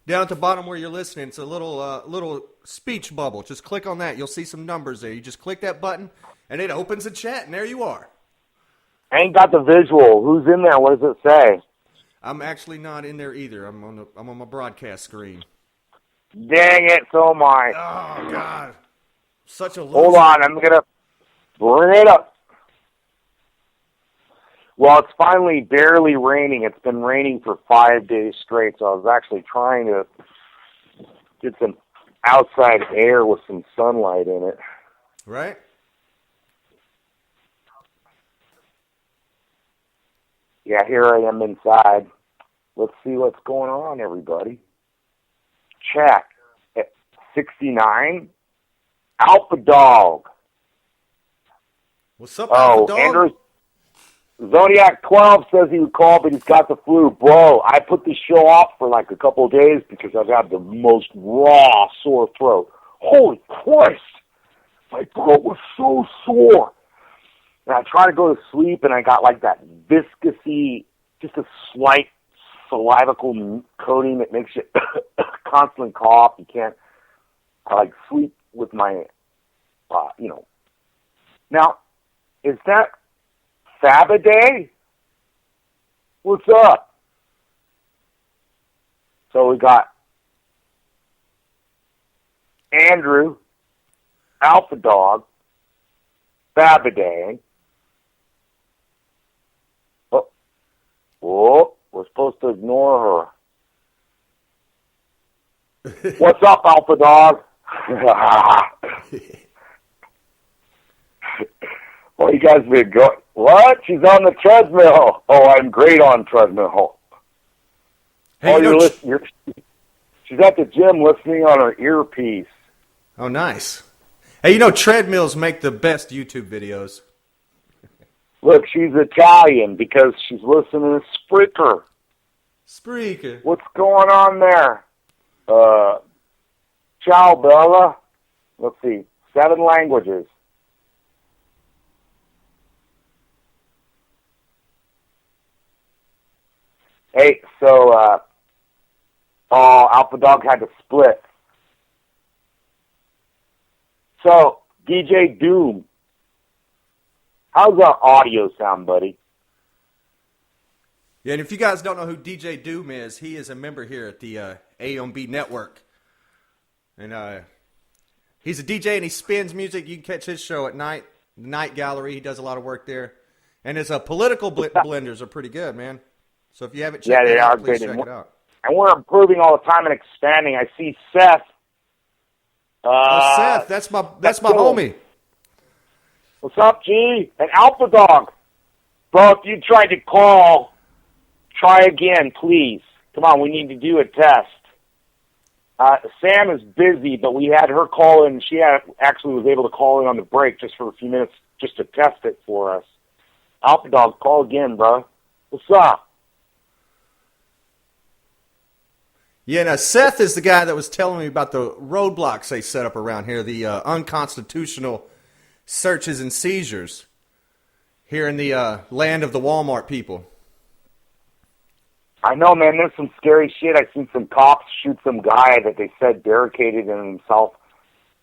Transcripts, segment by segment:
Down at the bottom where you're listening, it's a little speech bubble. Just click on that. You'll see some numbers there. You just click that button, and it opens a chat, and there you are. I ain't got the visual. Who's in there? What does it say? I'm actually not in there either. I'm on my broadcast screen. Dang it, so am I. Oh God, such a loser. Hold on, I'm gonna bring it up. Well, it's finally barely raining. It's been raining for 5 days straight, so I was actually trying to get some outside air with some sunlight in it. Right? Yeah, here I am inside. Let's see what's going on, everybody. Check. At 69, Alpha Dog. What's up, Alpha Dog? Andrew, Zodiac 12 says he would call, but he's got the flu. Bro, I put the show off for like a couple of days because I've got the most raw sore throat. Holy Christ! My throat was so sore. And I tried to go to sleep, and I got like that viscousy, just a slight salivical coating that makes you constantly cough. You can't, sleep with my, Now, is that Saturday? What's up? So we got Andrew, Alpha Dog, Saturday. Oh, we're supposed to ignore her. What's up, Alpha Dog? Well, you guys been going. What? She's on the treadmill. Oh, I'm great on treadmill. Hey, you're listening. She's at the gym listening on her earpiece. Oh, nice. Hey, treadmills make the best YouTube videos. Look, she's Italian because she's listening to Spreaker. Spreaker. What's going on there? Ciao, Bella. Let's see. 7 languages. Hey, so, Alpha Dog had to split. So, DJ Doom. How's our audio sound, buddy? Yeah, and if you guys don't know who DJ Doom is, he is a member here at the AMB network. And he's a DJ and he spins music. You can catch his show at night, the Night Gallery. He does a lot of work there. And his political blenders are pretty good, man. So if you haven't checked it out, please check it out. And we're improving all the time and expanding. I see Seth. Seth, that's my homie. What's up, G? And Alpha Dog. Bro, if you tried to call, try again, please. Come on, we need to do a test. Sam is busy, but we had her call in. She actually was able to call in on the break just for a few minutes just to test it for us. Alpha Dog, call again, bro. What's up? Yeah, now Seth is the guy that was telling me about the roadblocks they set up around here, the unconstitutional searches and seizures here in the land of the Walmart people. I know, man. There's some scary shit. I seen some cops shoot some guy that they said barricaded in himself.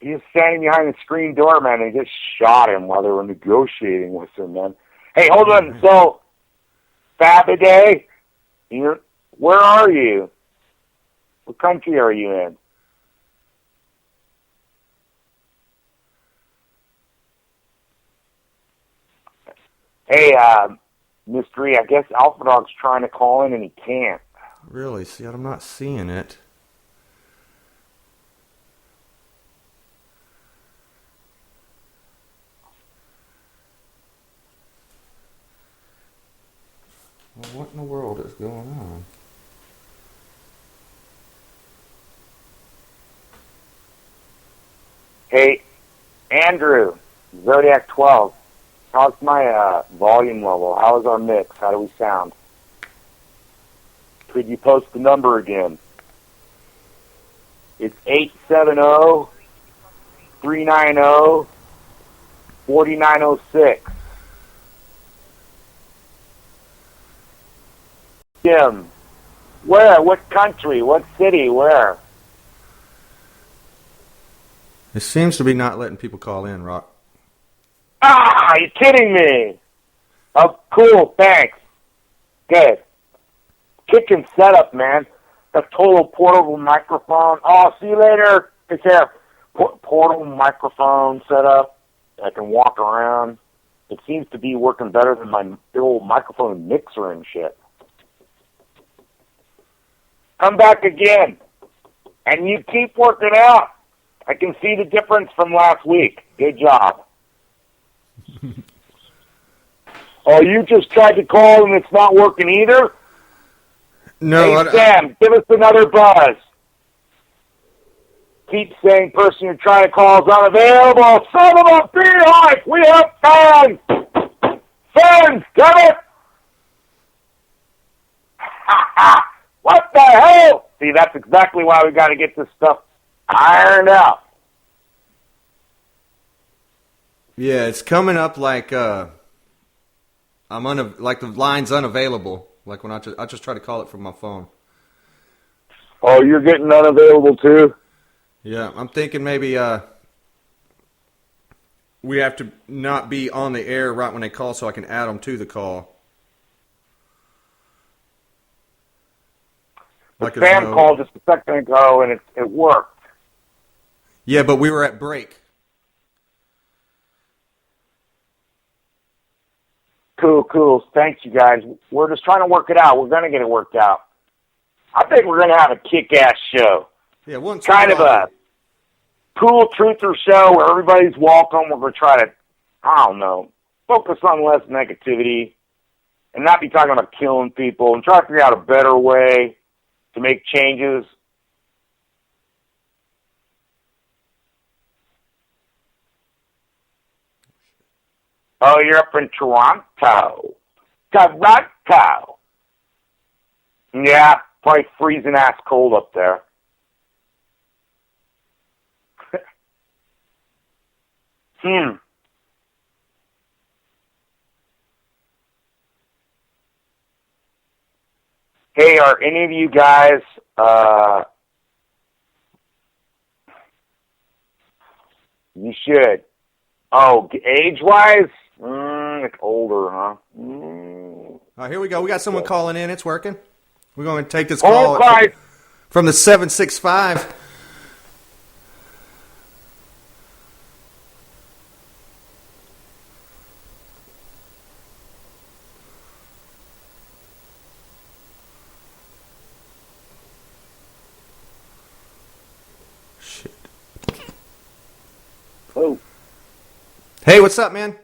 He was standing behind the screen door, man. They just shot him while they were negotiating with him, man. Hey, hold on. So, Fabiday, where are you? What country are you in? Hey, Mystery, I guess Alpha Dog's trying to call in and he can't. Really? See, I'm not seeing it. Well, what in the world is going on? Hey, Andrew, Zodiac 12. How's my volume level? How is our mix? How do we sound? Could you post the number again? It's 870-390-4906. Jim, Where? What country? What city? Where? It seems to be not letting people call in, Rock. Ah, you're kidding me. Oh, cool. Thanks. Good. Kicking setup, man. A total portable microphone. Oh, see you later. Take care. Portable microphone setup. I can walk around. It seems to be working better than my old microphone mixer and shit. Come back again. And you keep working out. I can see the difference from last week. Good job. Oh, you just tried to call and it's not working either? No, hey, Sam, give us another buzz. Keep saying person you're trying to call is unavailable. Son of a beehive! We have fans! Fans, damn it! What the hell? See, that's exactly why we got to get this stuff ironed out. Yeah, it's coming up like like the line's unavailable. Like when I just try to call it from my phone. Oh, you're getting unavailable too? Yeah, I'm thinking maybe we have to not be on the air right when they call so I can add them to the call. Like Sam called just a second ago and it worked. Yeah, but we were at break. Cool. Thanks, you guys. We're just trying to work it out. We're going to get it worked out. I think we're going to have a kick-ass show. Yeah, kind of a cool truther show where everybody's welcome. We're going to try to, I don't know, focus on less negativity and not be talking about killing people and try to figure out a better way to make changes. Oh, you're up in Toronto. Toronto. Yeah, probably freezing ass cold up there. Hey, are any of you guys you should. Oh, age-wise? It's older, huh? All right, here we go. We got someone calling in. It's working. We're going to take this call from the 765. Shit. Oh. Hey, what's up, man?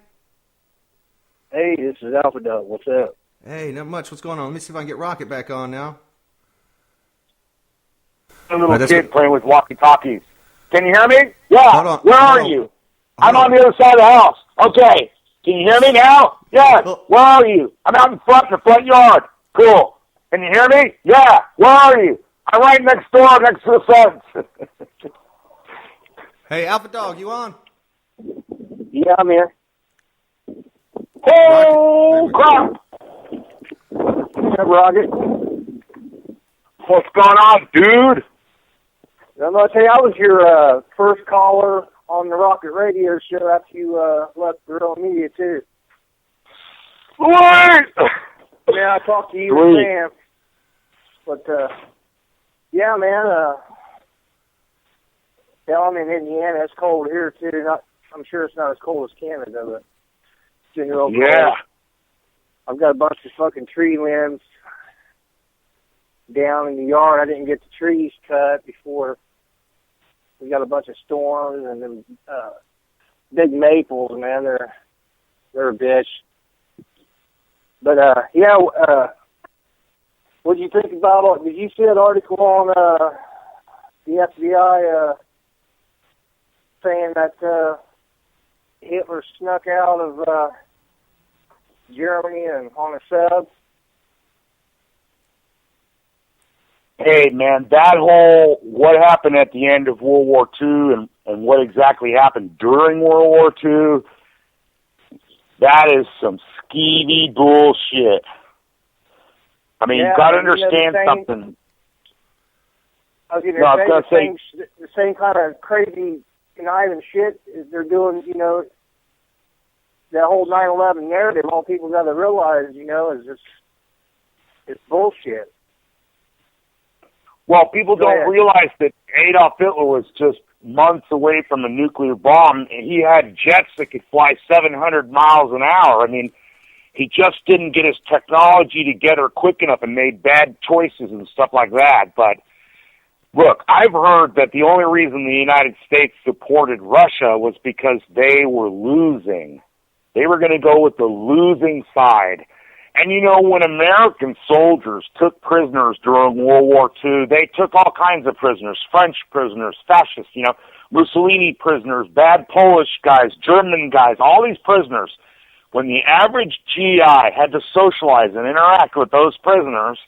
Hey, this is Alpha Dog. What's up? Hey, not much. What's going on? Let me see if I can get Rocket back on now. A little kid playing with walkie-talkies. Can you hear me? Yeah. Hold on. Where are you? I'm on the other side of the house. Okay. Can you hear me now? Yeah. Where are you? I'm out in the front yard. Cool. Can you hear me? Yeah. Where are you? I'm right next door, next to the fence. Hey, Alpha Dog, you on? Yeah, I'm here. Oh, crap. Yeah, Rocket. What's going on, dude? I'm going to tell you, I was your first caller on the Rocket Radio show after you left the real media, too. Sweet! Yeah, I talked to you and Sam. But, yeah, man, I'm in Indiana. It's cold here, too. I'm sure it's not as cold as Canada, but it's general cold. Yeah. I've got a bunch of fucking tree limbs down in the yard. I didn't get the trees cut before we got a bunch of storms and them big maples, man. They're a bitch. But yeah, what did you think about? Did you see that article on the FBI saying that Hitler snuck out of Germany and on a sub? Hey, man, that whole what happened at the end of World War II and what exactly happened during World War II, that is some skeevy bullshit. I mean, Yeah, you've got to and, you know, understand the same- something. I was No, I going was to gonna say the same kind of crazy conniving shit is they're doing, you know, that whole 9/11 narrative. All people got to realize, you know, is it's bullshit. Well, people Go don't ahead. realize that Adolf Hitler was just months away from a nuclear bomb, and he had jets that could fly 700 miles an hour. I mean, he just didn't get his technology together quick enough and made bad choices and stuff like that. But look, I've heard that the only reason the United States supported Russia was because they were losing. They were going to go with the losing side. And you know, when American soldiers took prisoners during World War II, they took all kinds of prisoners, French prisoners, fascists, you know, Mussolini prisoners, bad Polish guys, German guys, all these prisoners. When the average GI had to socialize and interact with those prisoners,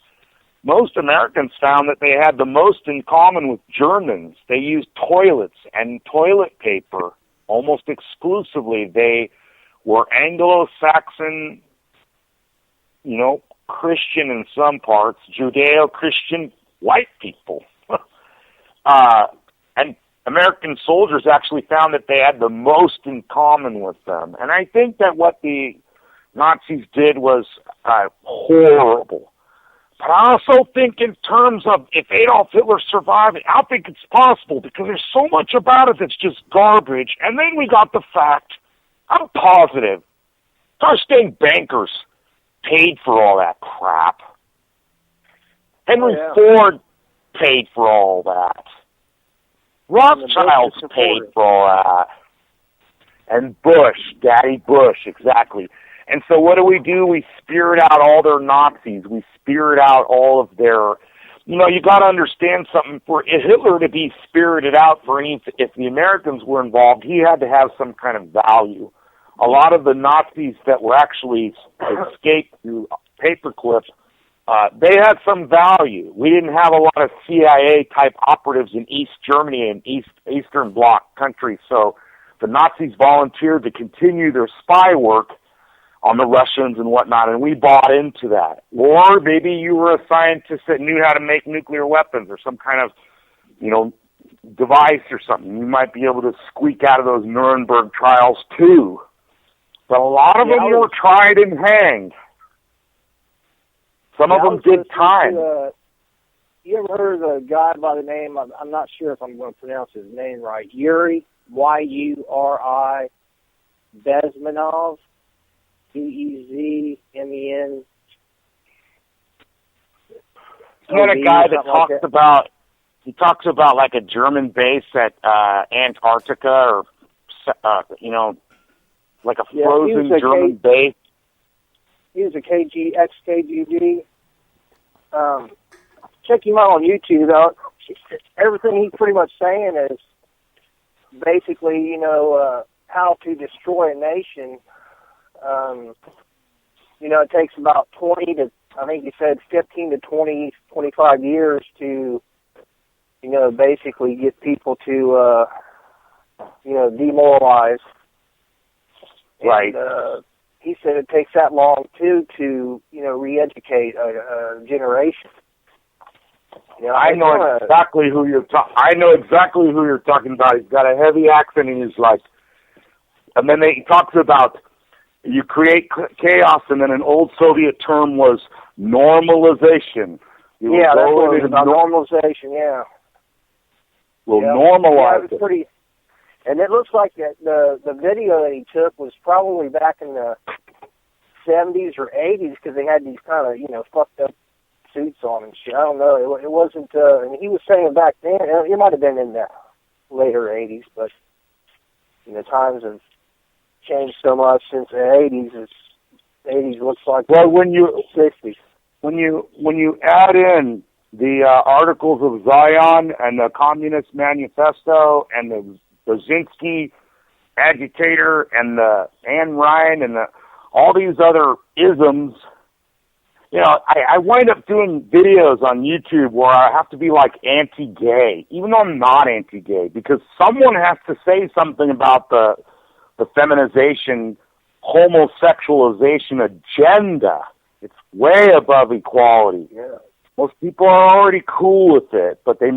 most Americans found that they had the most in common with Germans. They used toilets and toilet paper almost exclusively. They were Anglo-Saxon, you know, Christian in some parts, Judeo-Christian white people. And American soldiers actually found that they had the most in common with them. And I think that what the Nazis did was horrible. But I also think in terms of if Adolf Hitler survived, I don't think it's possible because there's so much about it that's just garbage. And then we got the fact, I'm positive, our state bankers paid for all that crap. Henry Ford paid for all that. Rothschilds paid for all that. And Bush, Daddy Bush, exactly. And so what do? We spirit out all their Nazis. We spirit out all of their, you know, you got to understand something. For Hitler to be spirited out, if the Americans were involved, he had to have some kind of value. A lot of the Nazis that were actually escaped through paperclips, they had some value. We didn't have a lot of CIA-type operatives in East Germany and Eastern Bloc countries, so the Nazis volunteered to continue their spy work on the Russians and whatnot, and we bought into that. Or maybe you were a scientist that knew how to make nuclear weapons or some kind of, you know, device or something. You might be able to squeak out of those Nuremberg trials too. But a lot of them were tried and hanged. Some of them did time. You ever heard of a guy by the name, I'm not sure if I'm going to pronounce his name right, Yuri, Y-U-R-I, Bezmenov, B-E-Z-M-E-N. Isn't that a guy that talks about, he talks about like a German base at Antarctica or, you know, like a frozen German base? He was a ex-KGB. Check him out on YouTube, though. Everything he's pretty much saying is basically, you know, how to destroy a nation. You know, it takes about 20 to, I think he said 15 to 20, 25 years to, you know, basically get people to, you know, demoralize. Right. And, he said it takes that long, too, to, you know, re-educate a generation. You know, I know exactly who you're talking about. He's got a heavy accent, and he's like, and then he talks about you create chaos, and then an old Soviet term was normalization. Yeah, that's what it was about, normalization, yeah. We'll normalize it. Was pretty, and it looks like that the video that he took was probably back in the 70s or 80s because they had these kind of, you know, fucked up suits on and shit. I don't know. It wasn't, and he was saying back then, it might have been in the later 80s, but, you know, times have changed so much since the 80s. 80s looks like well, when you 60s. When you add in the Articles of Zion and the Communist Manifesto and the Brzezinski Agitator and the Ayn Rand and all these other isms, you know, I wind up doing videos on YouTube where I have to be like anti-gay, even though I'm not anti-gay, because someone has to say something about the feminization, homosexualization agenda. It's way above equality. Yeah. Most people are already cool with it, but they